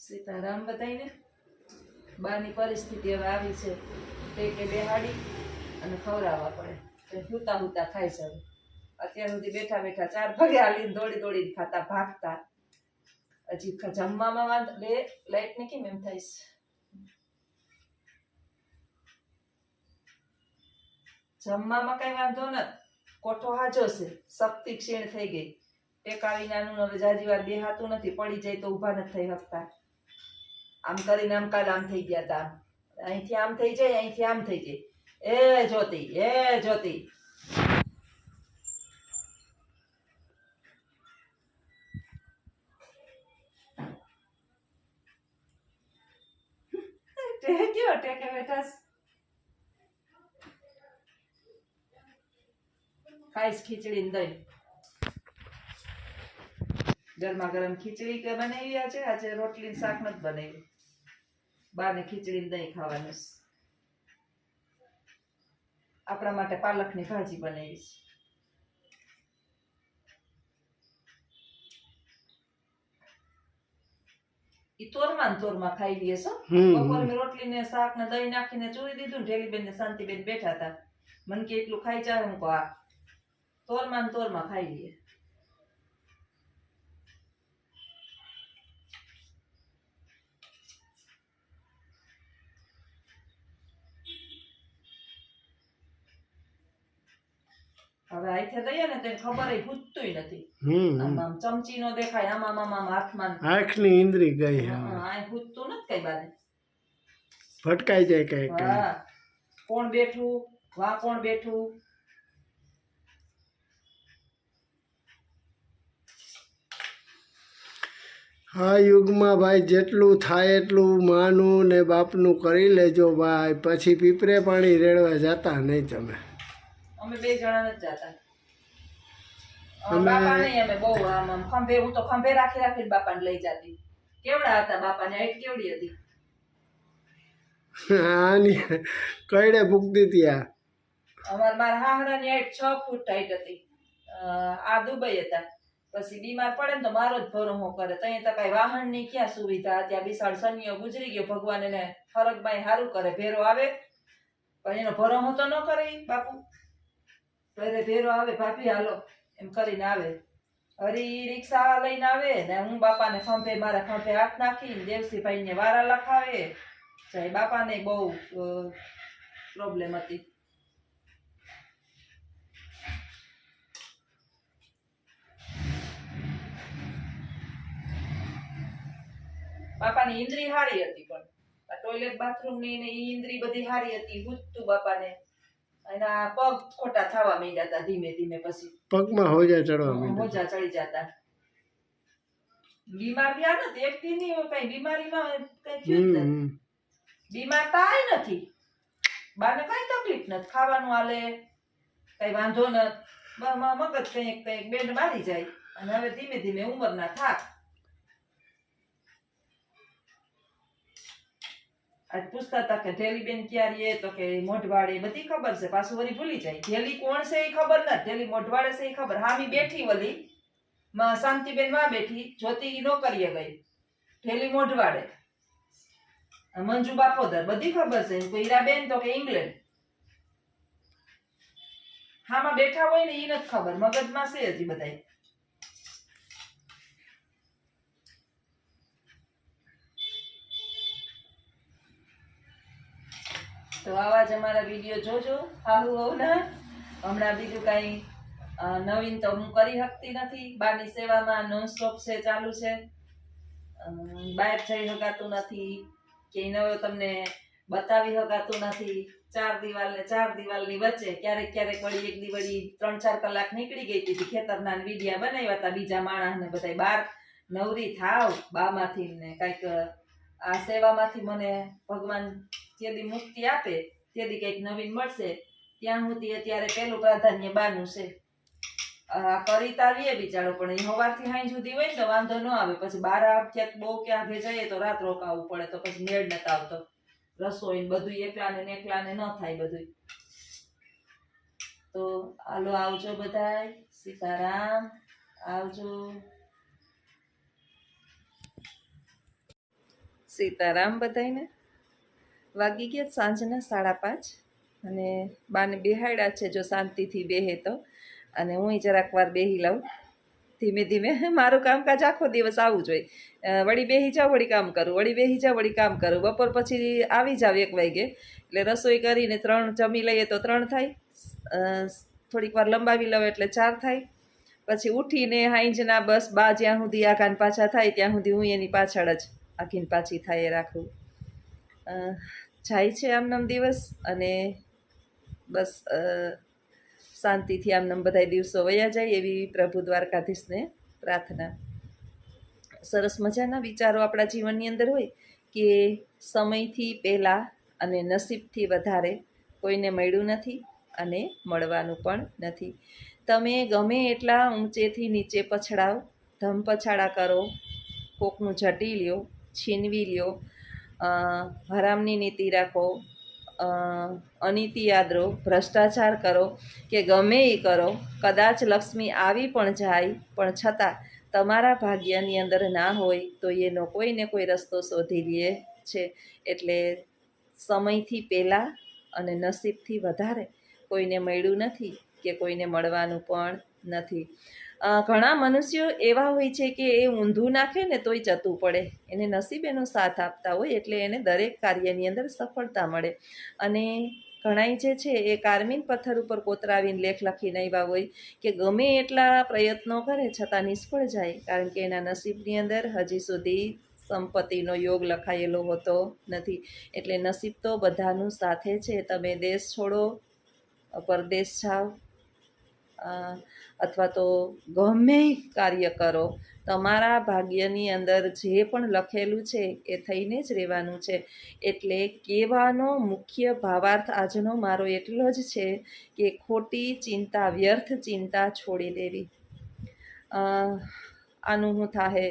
સીતારામ બધાઈને બાની પરિસ્થિતિ હવે આવી છે તે કે બેહાડી અને ખવડાવવા પડે તો હુતા હુતા ખાઈ છે હવે અત્યાર સુધી બેઠા બેઠા 4 વાગે હાલીને દોડી દોડીને ખાતા ભાગતા હજી જમવામાં વાંધો બે લાઈટ ને કેમ એમ થાય છે જમવામાં કઈ વાંધો નથી કોઠો હાજો છે શક્તિ ક્ષીણ થઈ ગઈ ટેકાવી નાનું હવે જાજી વાર બેહાતું નથી પડી જાય તો ઊભા નથી થઈ શકતા આમ કરીને આમ કાલ આમ થઈ ગયા તા અહીંથી આમ થઈ જાય અહીંથી આમ થઈ જાય એ જ્યોતિ ટેકે બેઠા ખાઈશ ખીચડી ને દહીં ગરમા ગરમ ખીચડી કે બનાવી છે આજે રોટલી શાક નથી બનાવ્યું બાને ખીચડી ને દહીં ખાવાનું આપણા માટે પાલકની ભાજી બનાવી છે ઈ તોરમાં ખાઈ લઈએ છો બપોરની રોટલી ને શાક ને દહીં નાખીને ચોરી દીધું ને ઢેલીબેન ને શાંતિબેન બેઠા હતા મને કે એટલું ખાઈ ચાલે હું કહું આ તોરમાં ખાઈ લઈએ હવે આઈથે દઈએ ને તેને ખબર ભૂતતુંય નથી આમ ચમચી નો દેખાય આમાં હાથમાં આંખની ઇન્દ્રી ગઈ આ ભૂતતું નથી કઈ બાને ભટકાઈ જાય કઈ કોણ બેઠું વા કોણ બેઠું આ યુગમાં ભાઈ જેટલું થાય એટલું માનું ને બાપનું કરી લેજો ભાઈ પછી પીપરે પાણી રેડવા જતા નહીં તમે અમે બે જણા નથી જતા બાપા નહીં અમે બહુ આમ ખંભે હું તો ખંભે રાખીને બાપાને લઈ જતી કેવડા હતા બાપાને હાઈટ કેવડી હતી આની કઈડે ભૂગતી ત્યાં મારા હાહરાની હાઈટ 6 ફૂટ હાઈટ હતી આ દુબઈ હતા પછી બીમાર પડે ને તો મારો જ ભરોહો કરે ત્યાં તો કઈ વાહન ની ક્યાં સુવિધા ત્યાં બિસાડ સનિયો ગુજરી ગયો ભગવાન એને ફરકભાઈ સારું કરે ભેરો આવે પણ એનો ભરોહો તો ન કરે બાપુ ત્યારે ભેરો આવે ભાભી હાલો એમ કરીને આવે હરી રિક્ષા લઈને આવે ને હું બાપાને ખંભે મારા ખંભે હાથ નાખીને દેવસીભાઈ ને વારા લખાવે જાય બાપાને બહુ પ્રોબ્લેમ હતી બાપાની ઇન્દ્રી હારી હતી પણ ટોયલેટ બાથરૂમ ની ને ઇન્દ્રી બધી હારી હતી હુતું બાપાને એના પગ ખોટા થવા માંડ્યા હતા ધીમે ધીમે પછી પગમાં હોજા ચડવા માંડ્યા હોજા ચડી જતા બીમાર થયા નથી એકથી નહીં કઈ બીમારીમાં કઈ થયું જ નથી બીમાર થાય નથી બાને કઈ તકલીફ નથી ખાવાનું હાલે કઈ વાંધો નથી મગજ કઈક બેન્ડ મારી જાય અને હવે ધીમે ધીમે ઉંમરના થાક આજ પૂછતા હતા કે ઢેલીબેન ક્યારે તો કે મોઢવાડે બધી ખબર છે પાછું વળી ભૂલી જાય ઢેલી કોણ છે એ ખબર નથી ઢેલી મોઢવાડે છે એ ખબર હામી બેઠી વલી શાંતિબેન માં બેઠી જ્યોતિ નો કરીએ ગઈ ઢેલી મોઢવાડે મંજુ બાપોદર બધી ખબર છે હીરાબેન તો કે ઇંગ્લેન્ડ હામાં બેઠા હોય ને એ નથી ખબર મગજમાં છે હજી બધા તો આવા જ અમારા વિડીયો જોજો હાહુ હોવના હમણાં બીજું કઈ નવીન તો હું કરી શકતી નથી બાની સેવામાં નોનસ્ટોપ છે ચાલુ છે બહાર જઈ શકાતું નથી કે નવો તમને બતાવી શકાતું નથી 4 દિવાલની વચ્ચે ક્યારેક વળી એક દી વળી 3-4 કલાક નીકળી ગઈ હતી ખેતરના વિડિયા બનાવ્યા હતા બીજા માણસને બધા બહાર નવરી થાવ બામાંથી ને કઈક આ સેવામાંથી મને ભગવાન જેદી મુક્તિ આપે તેદી કઈક નવીન મળશે ત્યાં સુધી અત્યારે પેલું પ્રાધાન્ય બાનું છે કરી તાવીએ બિચારો પણ એ સવારથી સાંજ સુધી હોય ને તો વાંધો ન આવે પછી 12 ક્યાંક બહુ ક્યાં જઈએ તો રાત રોકાવું પડે તો પછી મેળ નથી આવતો રસોઈ બધું એકલાને ને એકલાને ન થાય બધું તો હાલો આવજો બધાય સીતારામ આવજો સીતારામ બધાયને. વાગી ગયા સાંજના 5:30 અને બાને બેહાડ્યા છે, જો શાંતિથી બેહે તો. અને હું જરાક વાર બેહી લઉં ધીમે ધીમે. મારું કામકાજ આખો દિવસ આવું જ હોય. વળી બેહી જાઉં, વળી કામ કરું, વળી બેહી જાઉં, વળી કામ કરું. બપોર પછી આવી જાવ 1 વાગે, એટલે રસોઈ કરીને 3 જમી લઈએ તો 3 થાય. થોડીક વાર લંબાવી લઉં એટલે 4 થાય. પછી ઉઠીને હાંજના બસ બા જ્યાં સુધી આઘાન પાછા થાય ત્યાં સુધી હું એની પાછળ જ આખીને પાછી થાય એ રાખું. જાય છે આમનામ દિવસ, અને બસ શાંતિથી આમનામ બધા દિવસો વયા જાય એવી પ્રભુ દ્વારકાધીશને પ્રાર્થના. સરસ મજાના વિચારો આપણા જીવનની અંદર હોય કે સમયથી પહેલાં અને નસીબથી વધારે કોઈને મળ્યું નથી અને મળવાનું પણ નથી. તમે ગમે એટલા ઊંચેથી નીચે પછડાવ, ધમપછાડા કરો, કોકનું ઝટી લ્યો, છીનવી લ્યો, હરામની નીતિ રાખો, અનીતિ યાદ રહો, ભ્રષ્ટાચાર કરો કે ગમે એ કરો, કદાચ લક્ષ્મી આવી પણ જાય પણ છતાં તમારા ભાગ્યની અંદર ના હોય તો એનો કોઈને કોઈ રસ્તો શોધી લે છે. એટલે સમયથી પહેલાં અને નસીબથી વધારે કોઈને મળ્યું નથી કે કોઈને મળવાનું પણ નથી. ઘણા મનુષ્યો એવા હોય છે કે એ ઊંધું નાખે ને તોય જતું પડે. એને નસીબ એનો સાથ આપતા હોય એટલે એને દરેક કાર્યની અંદર સફળતા મળે. અને ઘણાય જે છે એ કારમીન પથ્થર ઉપર કોતરાવીને લેખ લખીને આવ્યા હોય કે ગમે એટલા પ્રયત્નો કરે છતાં નિષ્ફળ જાય, કારણ કે એના નસીબની અંદર હજી સુધી સંપત્તિનો યોગ લખાયેલો હોતો નથી. એટલે નસીબ તો બધાનું સાથે છે. તમે દેશ છોડો, પરદેશ જાઓ, અથવા તો ગમે કાર્ય કરો, તમારા ભાગ્યની અંદર જે પણ લખેલું છે એ થઈને જ રહેવાનું છે. એટલે કહેવાનો મુખ્ય ભાવાર્થ આજનો મારો એટલો જ છે કે ખોટી ચિંતા, વ્યર્થ ચિંતા છોડી દેવી. આનું હું થાહે,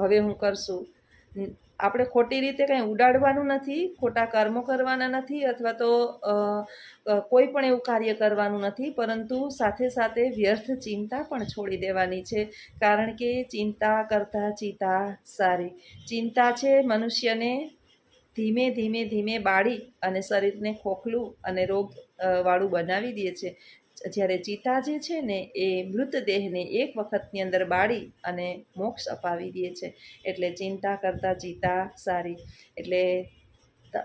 હવે હું કરશું. આપણે ખોટી રીતે કંઈ ઉડાડવાનું નથી, ખોટા કર્મો કરવાના નથી, અથવા તો કોઈ પણ એવું કાર્ય કરવાનું નથી, પરંતુ સાથે સાથે વ્યર્થ ચિંતા પણ છોડી દેવાની છે. કારણ કે ચિંતા કરતાં ચિતા સારી. ચિંતા છે મનુષ્યને ધીમે ધીમે ધીમે બાળી અને શરીરને ખોખલું અને રોગ વાળું બનાવી દે છે. જ્યારે ચિતા જે છે ને એ મૃતદેહને એક વખતની અંદર બાળી અને મોક્ષ અપાવી દે છે. એટલે ચિંતા કરતાં ચિતા સારી. એટલે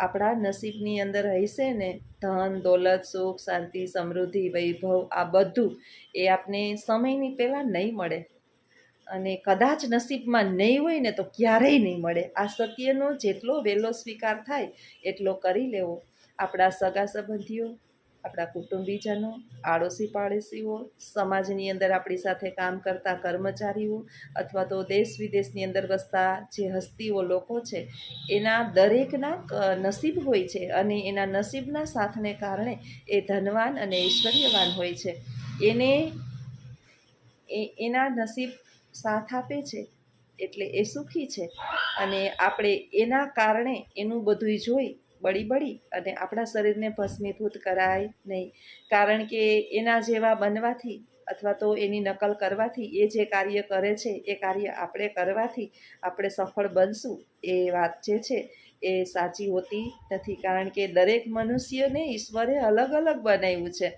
આપણા નસીબની અંદર હશે ને ધન, દોલત, સુખ, શાંતિ, સમૃદ્ધિ, વૈભવ, આ બધું એ આપને સમયની પહેલાં નહીં મળે. અને કદાચ નસીબમાં નહીં હોય ને તો ક્યારેય નહીં મળે. આ સત્યનો જેટલો વહેલો સ્વીકાર થાય એટલો કરી લેવો. આપણા સગા સંબંધીઓ, આપણા કુટુંબીજનો, આડોશી પાડોશીઓ, સમાજની અંદર આપણી સાથે કામ કરતા કર્મચારીઓ, અથવા તો દેશ વિદેશની અંદર વસતા જે હસ્તીઓ લોકો છે, એના દરેકના નસીબ હોય છે. અને એના નસીબના સાથને કારણે એ ધનવાન અને ઐશ્વર્યવાન હોય છે. એના નસીબ સાથ આપે છે એટલે એ સુખી છે. અને આપણે એના કારણે એનું બધું જોઈ બળી અને આપણા શરીરને ભસ્મીભૂત કરાય નહીં. કારણ કે એના જેવા બનવાથી અથવા તો એની નકલ કરવાથી, એ જે કાર્ય કરે છે એ કાર્ય આપણે કરવાથી આપણે સફળ બનશું, એ વાત જે છે એ સાચી હોતી નથી. કારણ કે દરેક મનુષ્યને ઈશ્વરે અલગ અલગ બનાવ્યું છે,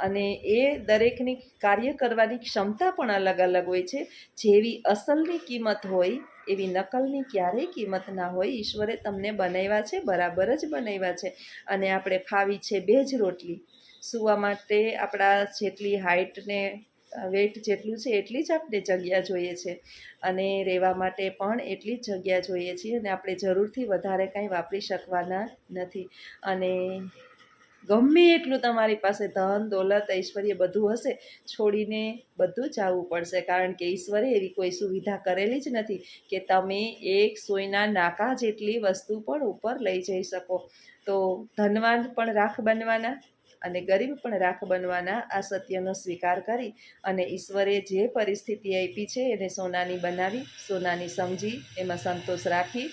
અને એ દરેકની કાર્ય કરવાની ક્ષમતા પણ અલગ અલગ હોય છે. જેવી અસલની કિંમત હોય એવી નકલની ક્યારેય કિંમત ના હોય. ઈશ્વરે તમને બનાવ્યા છે, બરાબર જ બનાવ્યા છે. અને આપણે ખાવી છે 2 જ રોટલી. સૂવા માટે આપણા જેટલી હાઇટને વેઇટ જેટલું છે એટલી જ આપણે જગ્યા જોઈએ છે, અને રહેવા માટે પણ એટલી જ જગ્યા જોઈએ છીએ. અને આપણે જરૂરથી વધારે કાંઈ વાપરી શકવાના નથી. અને ગમે એટલું તમારી પાસે ધન, દોલત, ઐશ્વર્ય બધું હશે, છોડીને બધું જ આવવું પડશે. કારણ કે ઈશ્વરે એવી કોઈ સુવિધા કરેલી જ નથી કે તમે એક સોયના નાકા જેટલી વસ્તુ પણ ઉપર લઈ જઈ શકો. તો ધનવાન પણ રાખ બનવાના અને ગરીબ પણ રાખ બનવાના. આ સત્યનો સ્વીકાર કરી અને ઈશ્વરે જે પરિસ્થિતિ આપી છે એને સોનાની બનાવી, સોનાની સમજી, એમાં સંતોષ રાખી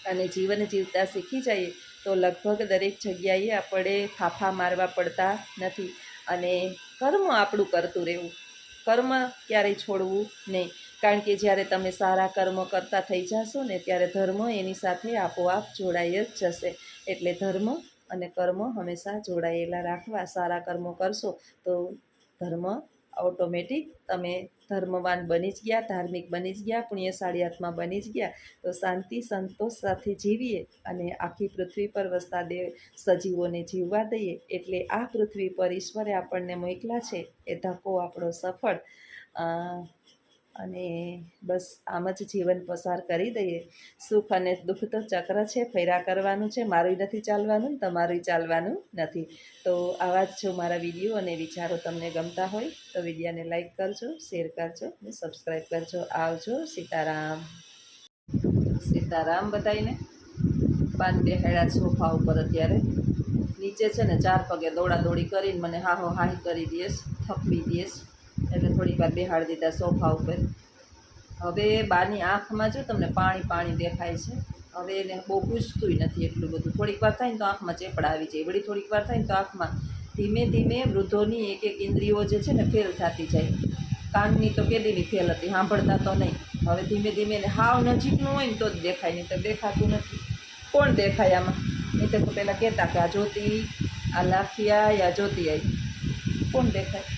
અને જીવન જીવતા શીખી જઈએ તો લગભગ દરેક જગ્યાએ આપણે ફાફા મારવા પડતા નથી. અને કર્મ આપણું કરતું રહેવું, કર્મ ક્યારેય છોડવું નહીં. કારણ કે જ્યારે તમે સારા કર્મ કરતા થઈ જશો ને ત્યારે ધર્મ એની સાથે આપોઆપ જોડાઈ જ જશે. એટલે ધર્મ અને કર્મ હંમેશા જોડાયેલા રાખવા. સારા કર્મો કરશો તો ધર્મ ઓટોમેટિક તમે ધર્મવાન બની જ ગયા, ધાર્મિક બની જ ગયા, પુણ્યશાળી આત્મા બની જ ગયા. તો શાંતિ સંતોષ સાથે જીવીએ અને આખી પૃથ્વી પર વસતા સજીવોને જીવવા દઈએ. એટલે આ પૃથ્વી પર ઈશ્વરે આપણને મોકલા છે એ ધક્કો આપણો સફળ. અને બસ આમ જ જીવન પસાર કરી દઈએ. સુખ અને દુઃખ તો ચક્ર છે, ફેરા કરવાનું છે. મારું નથી ચાલવાનું ને તમારું ચાલવાનું નથી. તો આવા જ જો મારા વિડીયો અને વિચારો તમને ગમતા હોય તો વિડીયોને લાઈક કરજો, શેર કરજો અને સબસ્ક્રાઈબ કરજો. આવજો. સીતારામ. સીતારામ બધાઈને. પાન બેહાડ્યા સોફા ઉપર. અત્યારે નીચે છે ને 4 પગે દોડાદોડી કરીને મને હાહી કરી દઈશ, થકવી દઈશ. એટલે થોડીક વાર બેહાડી દીધા સોફા ઉપર. હવે બાની આંખમાં જો તમને પાણી દેખાય છે. હવે એને બહુ પૂછતુંય નથી એટલું બધું. થોડીક વાર થાય ને તો આંખમાં ચેપડા આવી જાય. વળી થોડીક વાર થાય ને તો આંખમાં ધીમે ધીમે વૃદ્ધોની એક ઇન્દ્રિયો જે છે ને ફેલ થતી જાય. કાનની તો કેદીની ફેલ હતી, સાંભળતા તો નહીં. હવે ધીમે ધીમે એને હાવ નજીકનું હોય ને તો જ દેખાય, નહીં તો દેખાતું નથી. કોણ દેખાય આમાં? નહીં તો પહેલાં કહેતા કે આ જ્યોતિ, આ લાખિયા, યા જ્યોતિ આવી. કોણ દેખાય?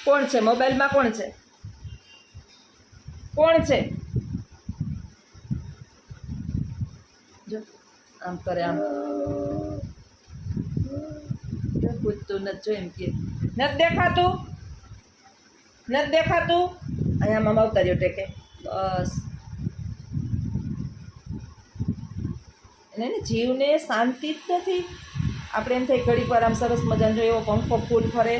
કોણ છે મોબાઈલમાં? કોણ છે? કોણ છે? જો આમ કરે, આમ જો પૂછતું નથી. જો એમ કે નથી દેખાતું, નથી દેખાતું. અહીંયા આમ આવતા રહ્યો ટેકે. બસ એને જીવને શાંતિ જ નથી. આપણે એમ થાય ઘડીક વાર આમ સરસ મજાનો જો એવો પંખો ફૂલ ફરે.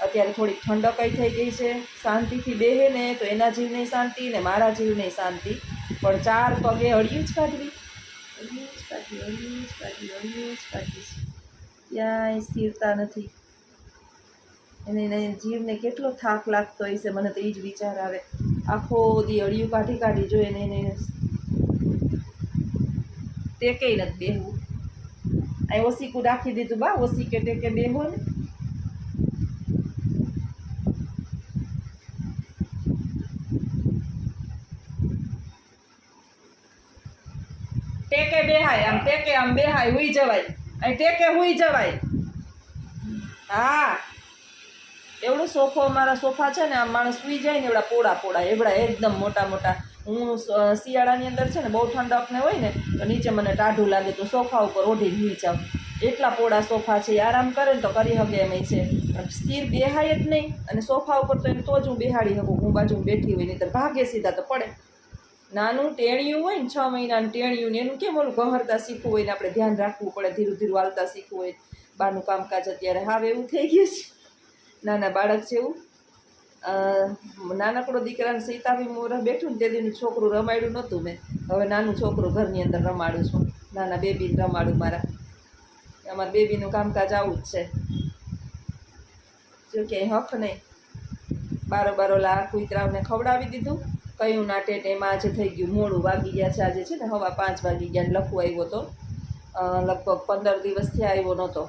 અત્યારે થોડીક ઠંડકઈ થઈ ગઈ છે. શાંતિથી બેહે ને તો એના જીવને શાંતિ ને મારા જીવને શાંતિ. પણ 4 પગે અડિયું જ કાઢવી, ક્યાંય સ્થિરતા નથી. એને જીવને કેટલો થાક લાગતો હોય છે. મને તો એ જ વિચાર આવે. આખો દી અડિયું કાઢી જો એને ટેકે નથી બેહવું. અહીં ઓસીકું રાખી દીધું. બા ઓસીકે ટેકે બેહો ને. ટેકે બેહાય, આમ ટેકે આમ બેહાય, હુઈ જવાય. અહીં ટેકે હુઈ જવાય. હા, એવડું સોફો, અમારા સોફા છે ને આમ માણસ સુઈ જાય ને એવડા પોળા એવડા એકદમ મોટા. હું શિયાળાની અંદર છે ને બહુ ઠંડક ને હોય ને તો નીચે મને ટાઢું લાગે તો સોફા ઉપર ઓઢીને હુઈ જાઉં. એટલા પોળા સોફા છે. આરામ કરે ને તો કરી શકે એમ છે. સ્થિર બેહાય જ નહીં. અને સોફા ઉપર તો એમ તો જ હું બેહાડી શકું. હું બાજુ બેઠી હોય નહીં તો ભાગે સીધા તો પડે. નાનું ટેણિયું હોય ને 6 મહિનાનું ટેણિયું ને એનું કેમ ઓલું ગહરતા શીખવું હોય ને આપણે ધ્યાન રાખવું પડે, ધીરું હાલતા શીખવું હોય. બહારનું કામકાજ અત્યારે હાવ એવું થઈ ગયું છે. નાના બાળક જેવું. નાનકડો દીકરાને સીતાવી મોરહ બેઠું ને તે દીનું છોકરું રમાડ્યું નહોતું મેં. હવે નાનું છોકરું ઘરની અંદર રમાડું છું. નાના બેબીને રમાડું. અમારા બેબીનું કામકાજ આવું જ છે. જો ક્યાંય હક નહીં. બારોલા કૂતરાઓને ખવડાવી દીધું. કયું ના ટેટ. એમાં આજે થઈ ગયું મોડું. વાગી ગયા છે આજે છે ને 5:15 વાગી ગયા. લખવું આવ્યો તો લગભગ 15 દિવસથી આવ્યો નહોતો.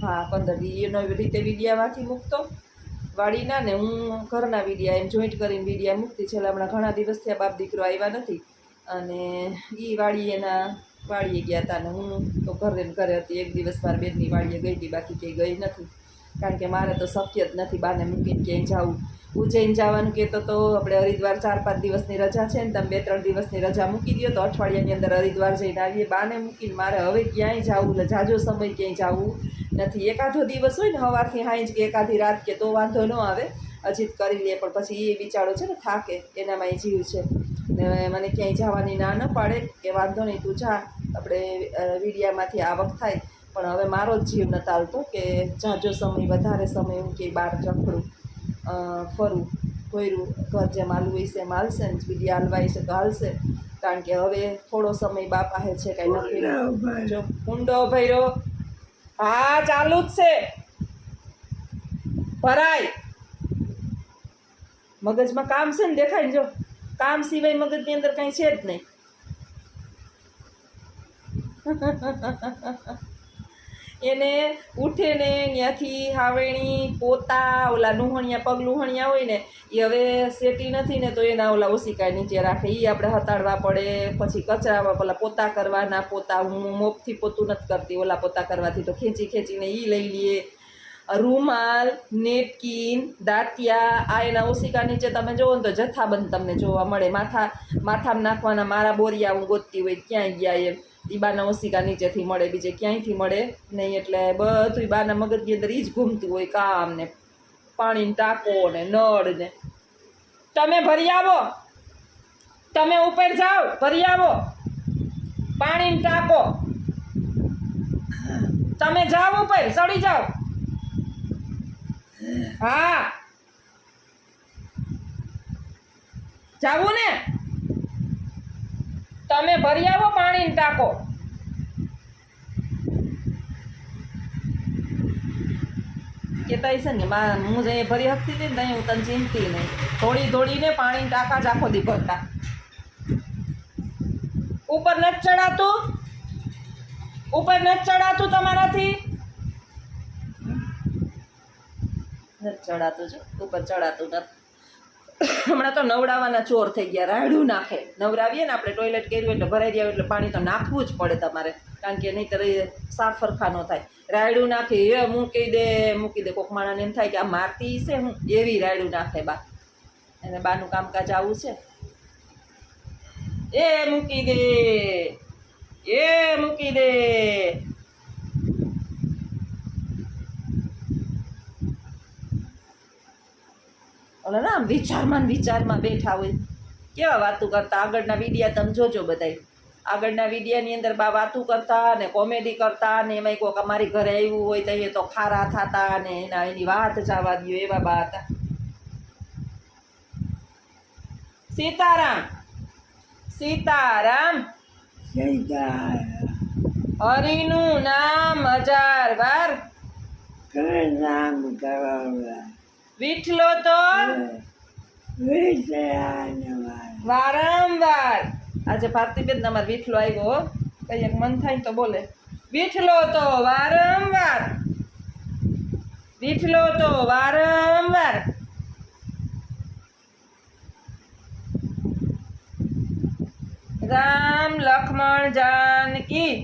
હા 15 એનો રીતે વિડીયામાંથી મૂકતો વાડીના ને હું ઘરના વિડીયા એમ જોઈન્ટ કરીને વિડીયા મૂકતી. છેલ્લા હમણાં ઘણા દિવસથી આ બાપ દીકરો આવ્યા નથી. અને એ વાડીએ ગયા હતા ને હું તો ઘરે હતી. એક દિવસ મારા બેનની વાડીએ ગઈ હતી, બાકી ક્યાંય ગઈ નથી. કારણ કે મારે તો શક્ય જ નથી બાને મૂકીને ક્યાંય જવું. ઉજ્જૈન જવાનું કહેતો તો આપણે હરિદ્વાર 4-5 દિવસની રજા છે ને તમે 2-3 દિવસની રજા મૂકી દો તો અઠવાડિયાની અંદર હરિદ્વાર જઈને આવીએ. બાને મૂકીને મારે હવે ક્યાંય જવું ને જાજો સમય ક્યાંય જવું નથી. એકાદો દિવસ હોય ને સવારથી સાંજ કે એકાદી રાત કે તો વાંધો ન આવે, અજીત કરી લે. પણ પછી એ બિચારો છે ને થાકે, એનામાં એ જીવ છે. ને મને ક્યાંય જવાની ના ન પાડે કે વાંધો નહીં તું જા, આપણે વિડીયામાંથી આવક થાય. પણ હવે મારો જ જીવ નથી આવતો કે જાજો સમય વધારે સમય હું કે બહાર રખડું ફરું. કોયરું ઘર જેમ હાલવું હોય છે એમ હાલશે ને વિડીયા હાલવાય છે તો હાલશે. કારણ કે હવે થોડો સમય બાપા હે છે કાંઈ નક્કી. જો ઊંડો ભર્યો. હા ચાલુ જ છે. ભરાય. મગજમાં કામ છે ને દેખાય ને. જો કામ સિવાય મગજની અંદર કાંઈ છે જ નહીં. એને ઉઠે ને ત્યાંથી હાવેણી પોતા ઓલા લુહણિયા પગ લુહણિયા હોય ને એ હવે સેટી નથી ને તો એના ઓલા ઓશિકા નીચે રાખે, એ આપણે હતાડવા પડે. પછી કચરામાં પેલા પોતા કરવાના, પોતા હું મોપથી પોતું નથી કરતી, ઓલા પોતા કરવાથી તો ખેંચી ખેંચીને એ લઈ લઈએ. રૂમાલ, નેપકીન, દાંતિયા, આ એના ઓશિકા નીચે તમે જોવો ને તો જથ્થાબંધ તમને જોવા મળે. માથામાં નાખવાના મારા બોરિયા હું ગોતતી હોય ક્યાંય ગયા એમ, એ બાના ઓશિકા નીચેથી મળે, બીજે ક્યાંયથી મળે નહીં. એટલે બધું બાના મગજની અંદર એ જ ઘૂમતું હોય, કામ ને પાણીની ટાંકો ને નળ ને. તમે ભરી આવો, તમે ઉપર જાઓ, ભરી આવો પાણીની ટાંકો. તમે જાઓ ઉપર, ચડી જાઓ. હા જાવું ને, તમે ભરી આવો પાણીની ટાંકો. કેતા છે ને હું જઈ ભરી શકતી હતી ને હું તને ચીંધતી નહીં, થોડી દોડીને પાણીની ટાંકા જ આખો દી ભરતા. ઉપર નથી ચડાતું, ઉપર નથી ચડાતું તમારાથી, નથી ચડાતું છે ઉપર, ચડાતું નથી. હમણાં તો નવડાવવાના ચોર થઈ ગયા, રાયડું નાખે. નવડાવીએ ને આપણે ટોયલેટ કર્યું એટલે ભરાઈ જાય એટલે પાણી તો નાખવું જ પડે તમારે, કારણ કે નહીંતર સાફ સરખા ન થાય. રાયડું નાખી એ મૂકી દે. કોક માણસને એમ થાય કે આ મારતી છે હું, એવી રાયડું નાખે બા. એને બાનું કામકાજ આવું છે. એ મૂકી દે, એ મૂકી દે. ઓલા ના વિચારમાં બેઠા હોય, કેવા વાતું કરતા. આગળના વિડીયા તમે જોજો બધાય, આગળના વિડીયાની અંદર બા વાતું કરતા ને કોમેડી કરતા ને એમાં કોઈક અમારી ઘરે આવ્યું હોય તો એ તો ખારા થતા ને એની વાત જવા દો, એવા બા હતા. સીતારામ સીતારામ, હરિનું નામ 1000 વાર, નામ કરવા વિઠલો તો વારંવાર. આજે ભારતીબેન તમારે વિઠલો આવ્યો, કઈ એક મન થાય તો બોલે, વિઠલો તો વારંવાર, વિઠલો તો વારંવાર. રામ લક્ષ્મણ જાનકી